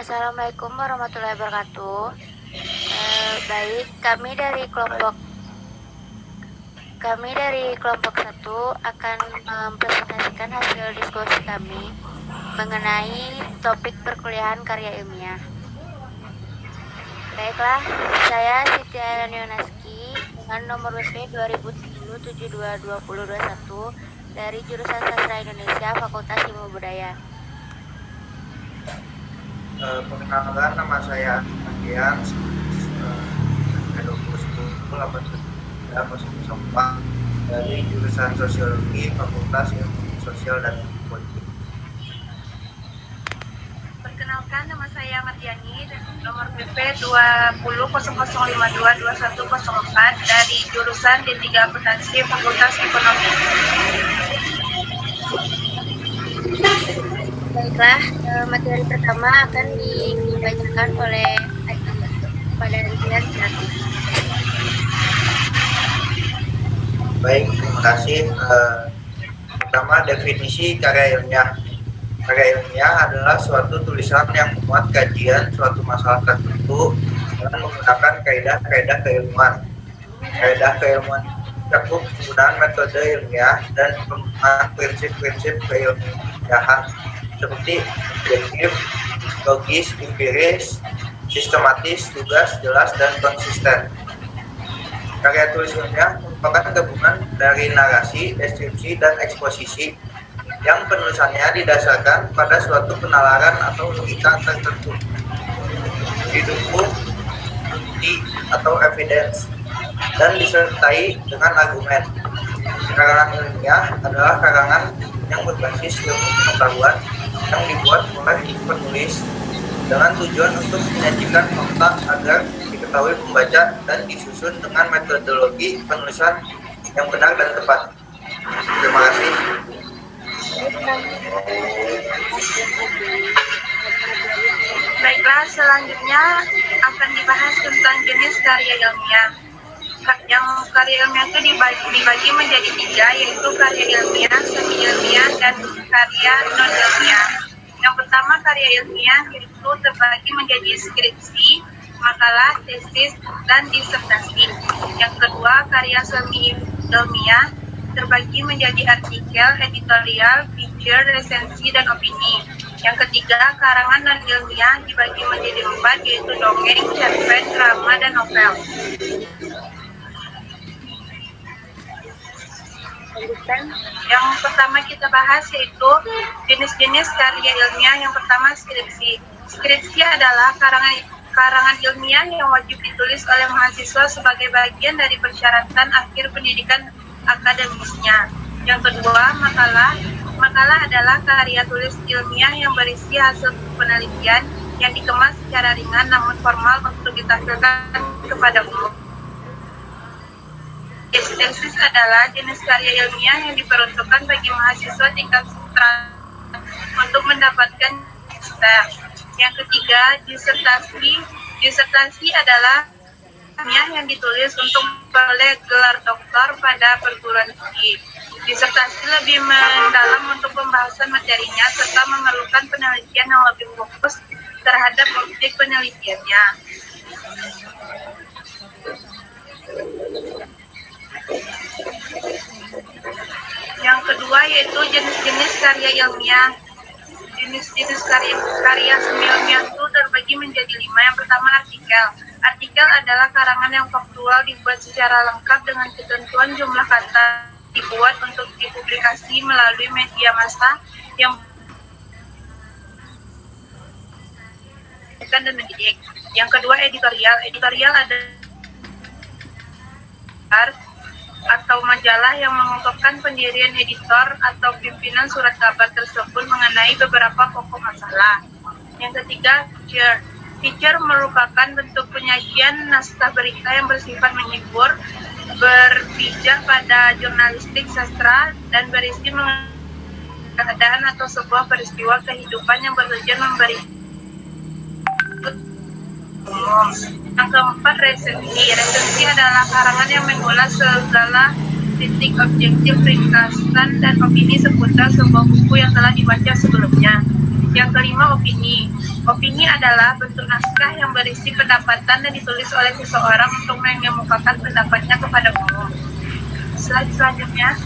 Assalamualaikum warahmatullahi wabarakatuh. Baik, kami dari kelompok 1 akan mempresentasikan hasil diskusi kami mengenai topik perkuliahan karya ilmiah. Baiklah, saya Siti Ayani Yonaski dengan nomor WP 2010-722021 dari jurusan Sastra Indonesia Fakultas Ilmu Budaya. Perkenalkan, nama saya Adrian, 2010-8304 dari jurusan Sosiologi Fakultas Ilmu Sosial dan Politik. Perkenalkan, nama saya Mardiani dan nomor PP 20.00522104 dari jurusan D3 Akuntansi Fakultas Ekonomi. Baiklah, materi pertama akan dibacakan oleh pada Adrian. Baik, terima kasih. Pertama, definisi karya ilmiah. Karya ilmiah adalah suatu tulisan yang memuat kajian suatu masalah tertentu dengan menggunakan kaidah-kaidah keilmuan. Kaidah keilmuan cakup penggunaan metode ilmiah dan penggunaan prinsip-prinsip keilmiahan seperti objektif, logis, empiris, sistematis, tugas, jelas, dan konsisten. Karya tulis ilmiah merupakan gabungan dari narasi, deskripsi, dan eksposisi yang penulisannya didasarkan pada suatu penalaran atau logika tertentu, didukung bukti atau evidence, dan disertai dengan argumen. Karangan ilmiah adalah karangan yang berbasis ilmu pengetahuan yang dibuat oleh penulis dengan tujuan untuk menyajikan fakta agar diketahui pembaca dan disusun dengan metodologi penulisan yang benar dan tepat. Terima kasih. Baiklah, selanjutnya akan dibahas tentang jenis karya ilmiah. Yang karya ilmiah itu dibagi menjadi 3, yaitu karya ilmiah, semi ilmiah, dan karya non ilmiah. Yang pertama, karya ilmiah itu terbagi menjadi skripsi, makalah, tesis, dan disertasi. Yang kedua, karya semi ilmiah terbagi menjadi artikel, editorial, feature, resensi, dan opini. Yang ketiga, karangan non ilmiah dibagi menjadi 4, yaitu dongeng, cerpen, drama, dan novel. Yang pertama kita bahas yaitu jenis-jenis karya ilmiah. Yang pertama, skripsi. Skripsi adalah karangan ilmiah yang wajib ditulis oleh mahasiswa sebagai bagian dari persyaratan akhir pendidikan akademisnya. Yang kedua, makalah. Makalah adalah karya tulis ilmiah yang berisi hasil penelitian yang dikemas secara ringan namun formal untuk ditampilkan kepada umum. Tesis adalah jenis karya ilmiah yang diperuntukkan bagi mahasiswa tingkat sastra untuk mendapatkan master. Yang ketiga, disertasi. Disertasi adalah ilmiah yang ditulis untuk memperoleh gelar doktor pada perguruan tinggi. Disertasi lebih mendalam untuk pembahasan materinya serta memerlukan penelitian yang lebih fokus terhadap objek penelitiannya. Yang kedua yaitu jenis-jenis karya ilmiah. Jenis-jenis karya semi ilmiah itu terbagi menjadi 5. Yang pertama, artikel. Artikel adalah karangan yang faktual dibuat secara lengkap dengan ketentuan jumlah kata, dibuat untuk dipublikasi melalui media massa yang dan mendidik. Yang kedua, editorial. Editorial adalah atau majalah yang mengungkapkan pendirian editor atau pimpinan surat kabar tersebut mengenai beberapa pokok masalah. Yang ketiga, feature. Feature merupakan bentuk penyajian naskah berita yang bersifat menghibur, berpijak pada jurnalistik sastra, dan berisi mengenai keadaan atau sebuah peristiwa kehidupan yang bertujuan memberi umum. Yang keempat, resensi. Resensi adalah karangan yang mengulas segala titik objektif, ringkasan, dan opini seputar sebuah buku yang telah dibaca sebelumnya. Yang kelima, opini. Opini adalah bentuk naskah yang berisi pendapatan dan ditulis oleh seseorang untuk mengemukakan pendapatnya kepada umum. Slide selanjutnya.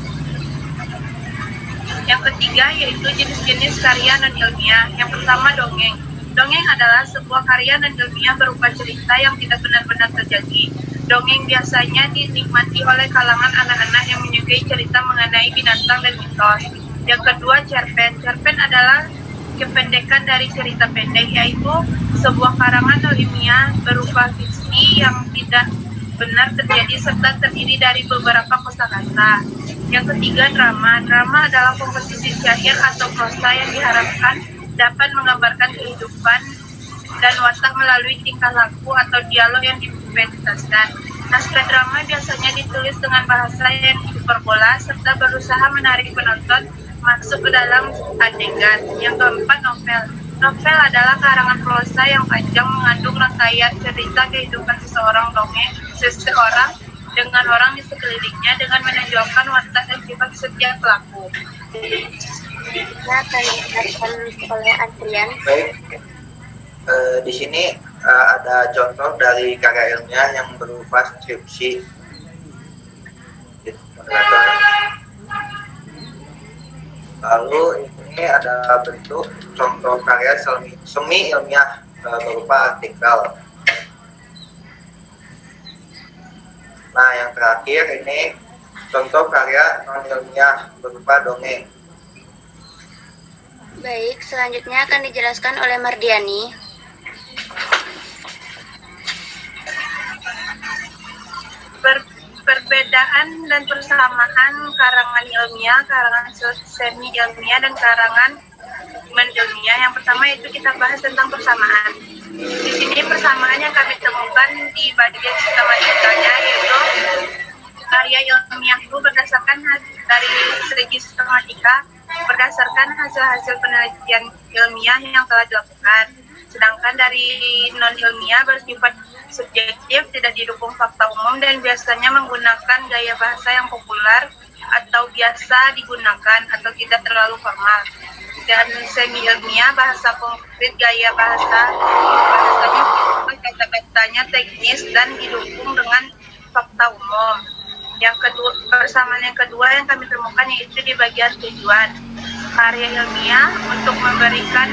Yang ketiga yaitu jenis-jenis karya non-ilmiah. Yang pertama, dongeng. Dongeng adalah sebuah karya non-ilmiah berupa cerita yang tidak benar-benar terjadi. Dongeng biasanya dinikmati oleh kalangan anak-anak yang menyukai cerita mengenai binatang dan mitos. Yang kedua, cerpen. Cerpen adalah kependekan dari cerita pendek, yaitu sebuah karangan non-ilmiah berupa fiksi yang tidak benar terjadi serta terdiri dari beberapa kosakata. Yang ketiga, drama. Drama adalah komposisi syair atau prosa yang diharapkan dapat menggambarkan kehidupan dan watak melalui tingkah laku atau dialog yang dipentaskan. Naskah drama biasanya ditulis dengan bahasa yang hiperbola serta berusaha menarik penonton masuk ke dalam adegan. Yang keempat, novel. Novel adalah karangan prosa yang panjang mengandung rangkaian cerita kehidupan seseorang dengan orang di sekelilingnya dengan menonjolkan watak dan sifat setiap pelaku. Nah, akan dijelaskan oleh Adrian. Baik, di sini ada contoh dari karya ilmiah yang berupa skripsi. Moderator. Lalu ini ada bentuk contoh karya semi ilmiah berupa artikel. Nah, yang terakhir ini contoh karya non ilmiah berupa dongeng. Baik, selanjutnya akan dijelaskan oleh Mardiani. Perbedaan dan persamaan karangan ilmiah, karangan semi ilmiah, dan karangan non-ilmiah. Yang pertama itu kita bahas tentang persamaan. Di sini persamaan yang kami temukan di bagian sistematikanya yaitu karya ilmiah itu berdasarkan dari segi sistematika berdasarkan hasil-hasil penelitian ilmiah yang telah dilakukan. Sedangkan dari non-ilmiah bersifat subjektif, tidak didukung fakta umum, dan biasanya menggunakan gaya bahasa yang populer atau biasa digunakan atau tidak terlalu formal. Dan semi ilmiah, bahasa konkret, gaya bahasanya kata-katanya teknis dan didukung dengan fakta umum. Yang kedua, persamaan yang kedua yang kami temukan yaitu di bagian tujuan. Karya ilmiah untuk memberikan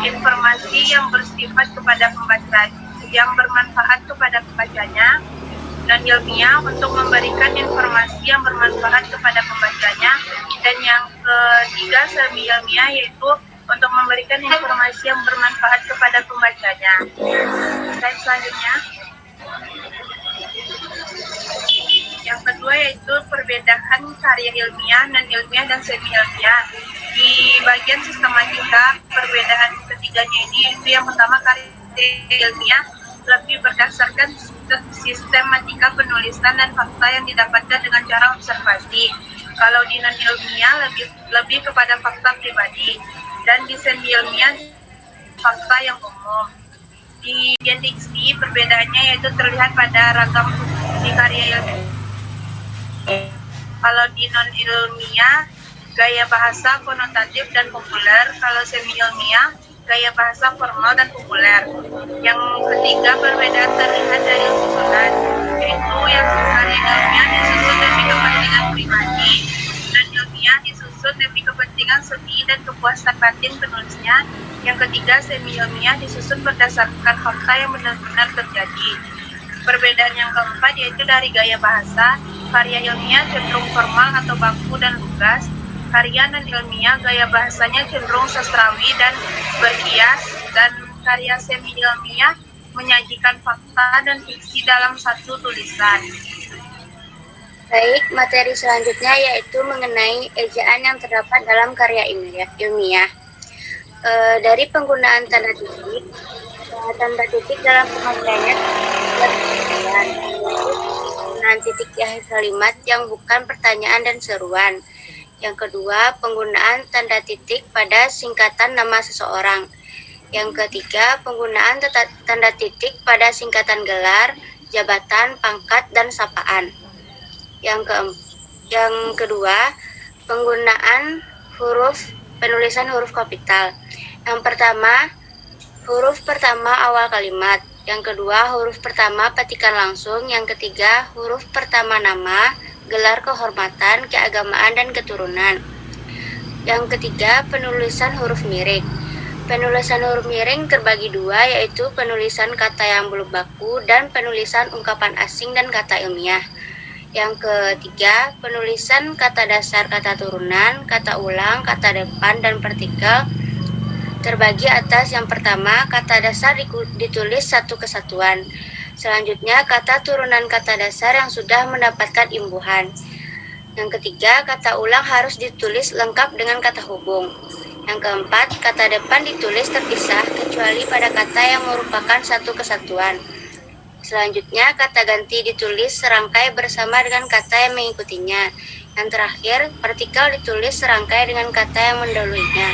informasi yang bersifat kepada pembaca, yang bermanfaat kepada pembacanya, dan ilmiah untuk memberikan informasi yang bermanfaat kepada pembacanya. Dan yang ketiga, semi ilmiah, yaitu untuk memberikan informasi yang bermanfaat kepada pembacanya. Slide selanjutnya. Yang kedua yaitu perbedaan karya ilmiah, non-ilmiah, dan semi ilmiah. Di bagian sistematika, perbedaan ketiganya ini yaitu yang pertama, karya ilmiah lebih berdasarkan sistematika penulisan dan fakta yang didapatkan dengan cara observasi. Kalau di non-ilmiah lebih kepada fakta pribadi, dan di semi ilmiah fakta yang umum. Di bagian diksi, perbedaannya yaitu terlihat pada ragam fungsi karya ilmiah. Kalau di non-ilmiah, gaya bahasa konotatif dan populer. Kalau semi ilmiah, gaya bahasa formal dan populer. Yang ketiga, perbedaan terlihat dari susunan, yaitu yang karya ilmiah disusun demi kepentingan pribadi, dan ilmiah disusun demi kepentingan seni dan kepuasan batin penulisnya. Yang ketiga, semi ilmiah disusun berdasarkan fakta yang benar-benar terjadi. Perbedaan yang keempat yaitu dari gaya bahasa. Karya ilmiah cenderung formal atau baku dan lugas. Karya non-ilmiah gaya bahasanya cenderung sastrawi dan berhias, dan karya semi ilmiah menyajikan fakta dan fiksi dalam satu tulisan. Baik, materi selanjutnya yaitu mengenai ejaan yang terdapat dalam karya ilmiah. Dari penggunaan tanda titik dalam pemakaiannya dan penggunaan titik di akhir kalimat yang bukan pertanyaan dan seruan. Yang kedua, penggunaan tanda titik pada singkatan nama seseorang. Yang ketiga, penggunaan tanda titik pada singkatan gelar, jabatan, pangkat, dan sapaan. Yang kedua, penggunaan penulisan huruf kapital. Yang pertama, huruf pertama awal kalimat. Yang kedua, huruf pertama petikan langsung. Yang ketiga, huruf pertama nama, gelar kehormatan, keagamaan, dan keturunan. Yang ketiga, penulisan huruf miring. Penulisan huruf miring terbagi dua, yaitu penulisan kata yang belum baku dan penulisan ungkapan asing dan kata ilmiah. Yang ketiga, penulisan kata dasar, kata turunan, kata ulang, kata depan, dan partikel terbagi atas. Yang pertama, kata dasar ditulis satu kesatuan. Selanjutnya, kata turunan kata dasar yang sudah mendapatkan imbuhan. Yang ketiga, kata ulang harus ditulis lengkap dengan kata hubung. Yang keempat, kata depan ditulis terpisah kecuali pada kata yang merupakan satu kesatuan. Selanjutnya, kata ganti ditulis serangkai bersama dengan kata yang mengikutinya. Yang terakhir, partikel ditulis serangkai dengan kata yang mendahuluinya.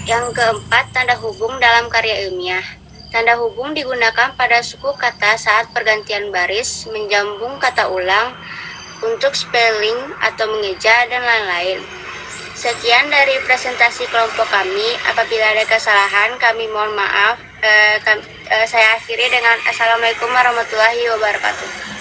Yang keempat, tanda hubung dalam karya ilmiah. Tanda hubung digunakan pada suku kata saat pergantian baris, menjambung kata ulang, untuk spelling atau mengeja, dan lain-lain. Sekian dari presentasi kelompok kami. Apabila ada kesalahan, kami mohon maaf. Saya akhiri dengan Assalamualaikum warahmatullahi wabarakatuh.